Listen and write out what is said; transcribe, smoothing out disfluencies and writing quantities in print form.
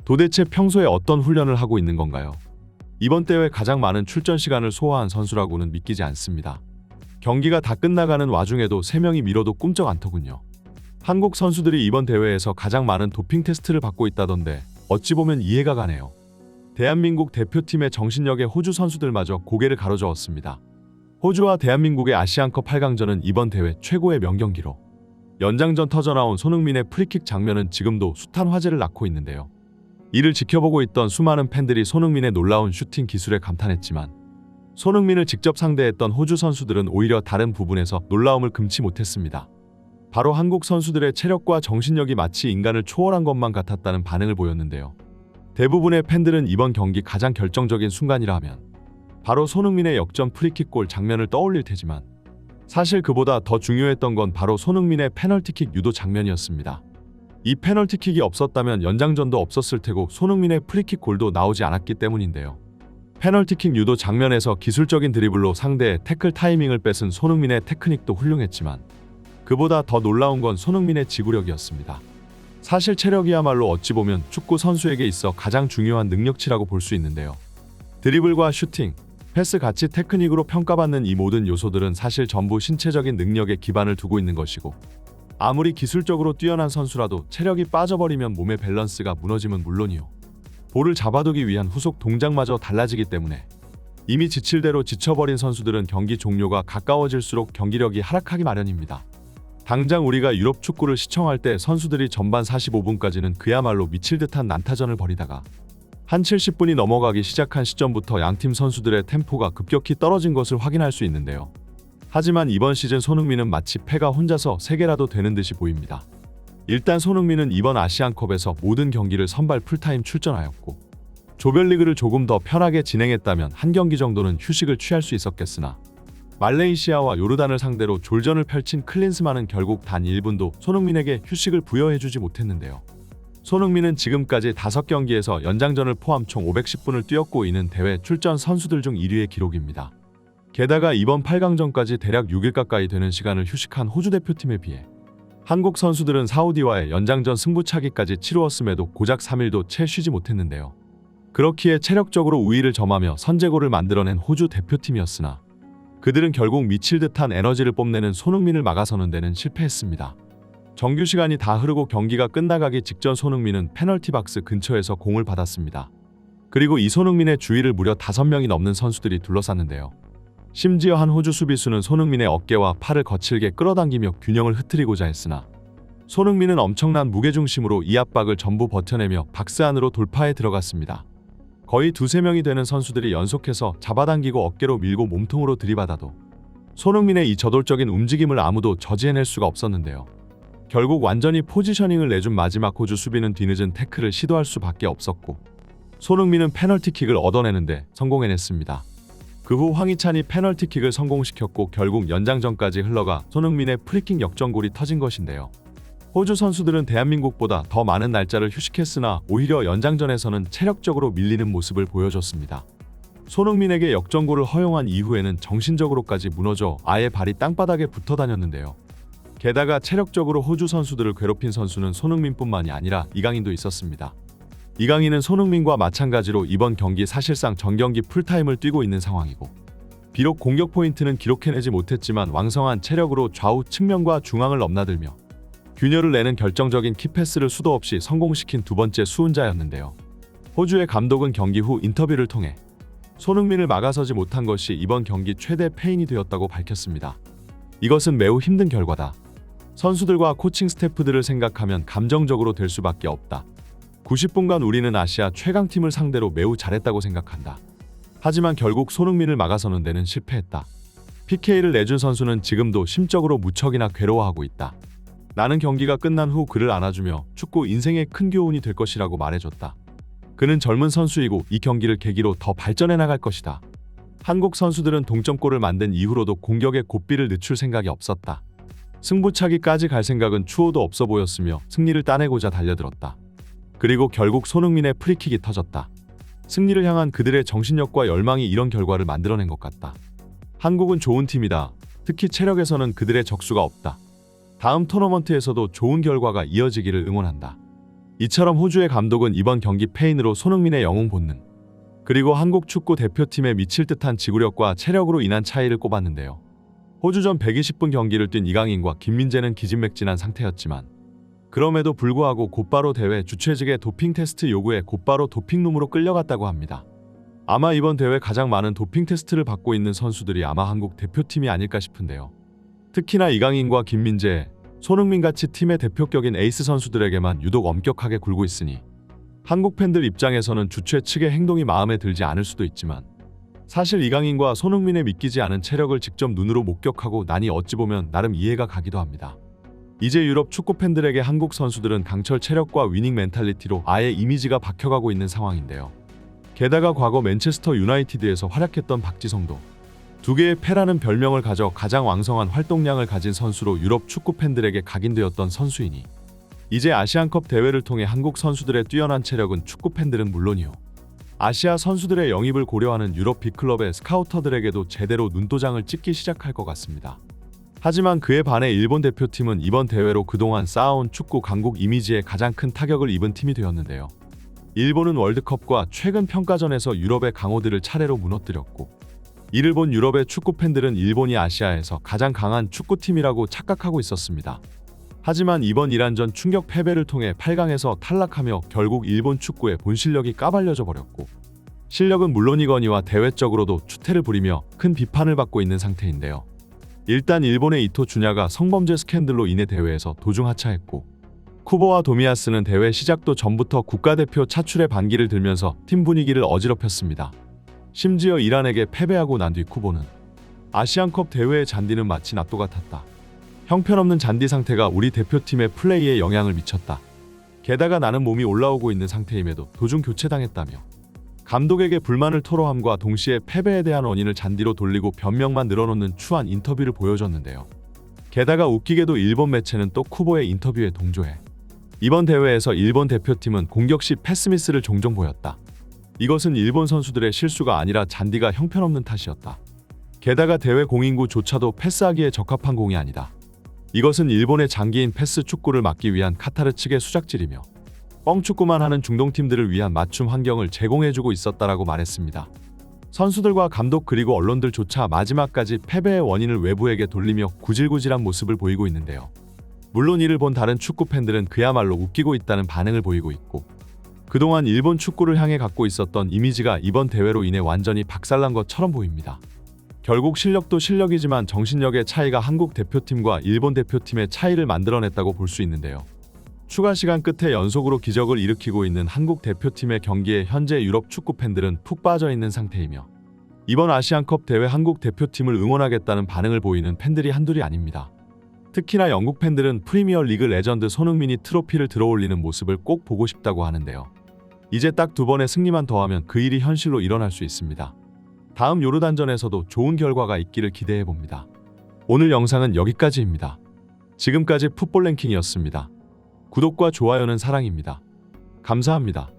도대체 평소에 어떤 훈련을 하고 있는 건가요? 이번 대회 가장 많은 출전 시간을 소화한 선수라고는 믿기지 않습니다. 경기가 다 끝나가는 와중에도 3명이 미뤄도 꿈쩍 않더군요. 한국 선수들이 이번 대회에서 가장 많은 도핑 테스트를 받고 있다던데 어찌 보면 이해가 가네요. 대한민국 대표팀의 정신력에 호주 선수들마저 고개를 가로저었습니다. 호주와 대한민국의 아시안컵 8강전은 이번 대회 최고의 명경기로 연장전 터져나온 손흥민의 프리킥 장면은 지금도 숱한 화제를 낳고 있는데요. 이를 지켜보고 있던 수많은 팬들이 손흥민의 놀라운 슈팅 기술에 감탄했지만 손흥민을 직접 상대했던 호주 선수들은 오히려 다른 부분에서 놀라움을 금치 못했습니다. 바로 한국 선수들의 체력과 정신력이 마치 인간을 초월한 것만 같았다는 반응을 보였는데요. 대부분의 팬들은 이번 경기 가장 결정적인 순간이라 하면 바로 손흥민의 역전 프리킥골 장면을 떠올릴 테지만 사실 그보다 더 중요했던 건 바로 손흥민의 페널티킥 유도 장면이었습니다. 이 페널티킥이 없었다면 연장전도 없었을 테고 손흥민의 프리킥 골도 나오지 않았기 때문인데요. 페널티킥 유도 장면에서 기술적인 드리블로 상대의 태클 타이밍을 뺏은 손흥민의 테크닉도 훌륭했지만 그보다 더 놀라운 건 손흥민의 지구력이었습니다. 사실 체력이야말로 어찌 보면 축구 선수에게 있어 가장 중요한 능력치라고 볼 수 있는데요. 드리블과 슈팅, 패스 같이 테크닉으로 평가받는 이 모든 요소들은 사실 전부 신체적인 능력에 기반을 두고 있는 것이고 아무리 기술적으로 뛰어난 선수라도 체력이 빠져버리면 몸의 밸런스가 무너지면 물론이요. 볼을 잡아두기 위한 후속 동작마저 달라지기 때문에 이미 지칠 대로 지쳐버린 선수들은 경기 종료가 가까워질수록 경기력이 하락하기 마련입니다. 당장 우리가 유럽 축구를 시청할 때 선수들이 전반 45분까지는 그야말로 미칠 듯한 난타전을 벌이다가 한 70분이 넘어가기 시작한 시점부터 양팀 선수들의 템포가 급격히 떨어진 것을 확인할 수 있는데요. 하지만 이번 시즌 손흥민은 마치 패가 혼자서 3개라도 되는 듯이 보입니다. 일단 손흥민은 이번 아시안컵에서 모든 경기를 선발 풀타임 출전하였고 조별리그를 조금 더 편하게 진행했다면 한 경기 정도는 휴식을 취할 수 있었겠으나 말레이시아와 요르단을 상대로 졸전을 펼친 클린스만은 결국 단 1분도 손흥민에게 휴식을 부여해주지 못했는데요. 손흥민은 지금까지 5경기에서 연장전을 포함 총 510분을 뛰었고 이는 대회 출전 선수들 중 1위의 기록입니다. 게다가 이번 8강전까지 대략 6일 가까이 되는 시간을 휴식한 호주 대표팀에 비해 한국 선수들은 사우디와의 연장전 승부차기까지 치루었음에도 고작 3일도 채 쉬지 못했는데요. 그렇기에 체력적으로 우위를 점하며 선제골을 만들어낸 호주 대표팀이었으나 그들은 결국 미칠 듯한 에너지를 뽐내는 손흥민을 막아서는 데는 실패했습니다. 정규 시간이 다 흐르고 경기가 끝나가기 직전 손흥민은 페널티 박스 근처에서 공을 받았습니다. 그리고 이 손흥민의 주위를 무려 5명이 넘는 선수들이 둘러쌌는데요. 심지어 한 호주 수비수는 손흥민의 어깨와 팔을 거칠게 끌어당기며 균형을 흐트리고자 했으나 손흥민은 엄청난 무게중심으로 이 압박을 전부 버텨내며 박스 안으로 돌파해 들어갔습니다. 거의 2~3명이 되는 선수들이 연속해서 잡아당기고 어깨로 밀고 몸통으로 들이받아도 손흥민의 이 저돌적인 움직임을 아무도 저지해낼 수가 없었는데요. 결국 완전히 포지셔닝을 내준 마지막 호주 수비는 뒤늦은 태클을 시도할 수밖에 없었고 손흥민은 페널티킥을 얻어내는데 성공해냈습니다. 그 후 황희찬이 페널티킥을 성공시켰고 결국 연장전까지 흘러가 손흥민의 프리킥 역전골이 터진 것인데요. 호주 선수들은 대한민국보다 더 많은 날짜를 휴식했으나 오히려 연장전에서는 체력적으로 밀리는 모습을 보여줬습니다. 손흥민에게 역전골을 허용한 이후에는 정신적으로까지 무너져 아예 발이 땅바닥에 붙어 다녔는데요. 게다가 체력적으로 호주 선수들을 괴롭힌 선수는 손흥민뿐만이 아니라 이강인도 있었습니다. 이강인은 손흥민과 마찬가지로 이번 경기 사실상 전경기 풀타임을 뛰고 있는 상황이고 비록 공격 포인트는 기록해내지 못했지만 왕성한 체력으로 좌우 측면과 중앙을 넘나들며 균열을 내는 결정적인 키패스를 수도 없이 성공시킨 두 번째 수훈자였는데요. 호주의 감독은 경기 후 인터뷰를 통해 손흥민을 막아서지 못한 것이 이번 경기 최대 패인이 되었다고 밝혔습니다. 이것은 매우 힘든 결과다. 선수들과 코칭 스태프들을 생각하면 감정적으로 될 수밖에 없다. 90분간 우리는 아시아 최강팀을 상대로 매우 잘했다고 생각한다. 하지만 결국 손흥민을 막아서는 데는 실패했다. PK를 내준 선수는 지금도 심적으로 무척이나 괴로워하고 있다. 나는 경기가 끝난 후 그를 안아주며 축구 인생의 큰 교훈이 될 것이라고 말해줬다. 그는 젊은 선수이고 이 경기를 계기로 더 발전해 나갈 것이다. 한국 선수들은 동점골을 만든 이후로도 공격에 고삐를 늦출 생각이 없었다. 승부차기까지 갈 생각은 추호도 없어 보였으며 승리를 따내고자 달려들었다. 그리고 결국 손흥민의 프리킥이 터졌다. 승리를 향한 그들의 정신력과 열망이 이런 결과를 만들어낸 것 같다. 한국은 좋은 팀이다. 특히 체력에서는 그들의 적수가 없다. 다음 토너먼트에서도 좋은 결과가 이어지기를 응원한다. 이처럼 호주의 감독은 이번 경기 패인으로 손흥민의 영웅 본능, 그리고 한국 축구 대표팀에 미칠 듯한 지구력과 체력으로 인한 차이를 꼽았는데요. 호주전 120분 경기를 뛴 이강인과 김민재는 기진맥진한 상태였지만 그럼에도 불구하고 곧바로 대회 주최 측의 도핑 테스트 요구에 곧바로 도핑룸으로 끌려갔다고 합니다. 아마 이번 대회 가장 많은 도핑 테스트를 받고 있는 선수들이 아마 한국 대표팀이 아닐까 싶은데요. 특히나 이강인과 김민재, 손흥민같이 팀의 대표격인 에이스 선수들에게만 유독 엄격하게 굴고 있으니 한국 팬들 입장에서는 주최 측의 행동이 마음에 들지 않을 수도 있지만 사실 이강인과 손흥민의 믿기지 않은 체력을 직접 눈으로 목격하고 나니 어찌 보면 나름 이해가 가기도 합니다. 이제 유럽 축구 팬들에게 한국 선수들은 강철 체력과 위닝 멘탈리티로 아예 이미지가 박혀가고 있는 상황인데요. 게다가 과거 맨체스터 유나이티드에서 활약했던 박지성도 두 개의 패라는 별명을 가져 가장 왕성한 활동량을 가진 선수로 유럽 축구 팬들에게 각인되었던 선수이니 이제 아시안컵 대회를 통해 한국 선수들의 뛰어난 체력은 축구 팬들은 물론이요, 아시아 선수들의 영입을 고려하는 유럽 빅클럽의 스카우터들에게도 제대로 눈도장을 찍기 시작할 것 같습니다. 하지만 그에 반해 일본 대표팀은 이번 대회로 그동안 쌓아온 축구 강국 이미지에 가장 큰 타격을 입은 팀이 되었는데요. 일본은 월드컵과 최근 평가전에서 유럽의 강호들을 차례로 무너뜨렸고 이를 본 유럽의 축구 팬들은 일본이 아시아에서 가장 강한 축구팀이라고 착각하고 있었습니다. 하지만 이번 이란전 충격 패배를 통해 8강에서 탈락하며 결국 일본 축구의 본실력이 까발려져 버렸고 실력은 물론이거니와 대외적으로도 추태를 부리며 큰 비판을 받고 있는 상태인데요. 일단 일본의 이토 준야가 성범죄 스캔들로 인해 대회에서 도중 하차했고 쿠보와 도미아스는 대회 시작도 전부터 국가대표 차출의 반기를 들면서 팀 분위기를 어지럽혔습니다. 심지어 이란에게 패배하고 난 뒤 쿠보는 아시안컵 대회의 잔디는 마치 낫도 같았다. 형편없는 잔디 상태가 우리 대표팀의 플레이에 영향을 미쳤다. 게다가 나는 몸이 올라오고 있는 상태임에도 도중 교체당했다며 감독에게 불만을 토로함과 동시에 패배에 대한 원인을 잔디로 돌리고 변명만 늘어놓는 추한 인터뷰를 보여줬는데요. 게다가 웃기게도 일본 매체는 또 쿠보의 인터뷰에 동조해 이번 대회에서 일본 대표팀은 공격 시 패스미스를 종종 보였다. 이것은 일본 선수들의 실수가 아니라 잔디가 형편없는 탓이었다. 게다가 대회 공인구조차도 패스하기에 적합한 공이 아니다. 이것은 일본의 장기인 패스 축구를 막기 위한 카타르 측의 수작질이며 뻥축구만 하는 중동팀들을 위한 맞춤 환경을 제공해주고 있었다라고 말했습니다. 선수들과 감독 그리고 언론들조차 마지막까지 패배의 원인을 외부에게 돌리며 구질구질한 모습을 보이고 있는데요. 물론 이를 본 다른 축구 팬들은 그야말로 웃기고 있다는 반응을 보이고 있고 그동안 일본 축구를 향해 갖고 있었던 이미지가 이번 대회로 인해 완전히 박살난 것처럼 보입니다. 결국 실력도 실력이지만 정신력의 차이가 한국 대표팀과 일본 대표팀의 차이를 만들어냈다고 볼 수 있는데요. 추가 시간 끝에 연속으로 기적을 일으키고 있는 한국 대표팀의 경기에 현재 유럽 축구 팬들은 푹 빠져 있는 상태이며 이번 아시안컵 대회 한국 대표팀을 응원하겠다는 반응을 보이는 팬들이 한둘이 아닙니다. 특히나 영국 팬들은 프리미어리그 레전드 손흥민이 트로피를 들어올리는 모습을 꼭 보고 싶다고 하는데요. 이제 딱 2번의 승리만 더하면 그 일이 현실로 일어날 수 있습니다. 다음 요르단전에서도 좋은 결과가 있기를 기대해봅니다. 오늘 영상은 여기까지입니다. 지금까지 풋볼 랭킹이었습니다. 구독과 좋아요는 사랑입니다. 감사합니다.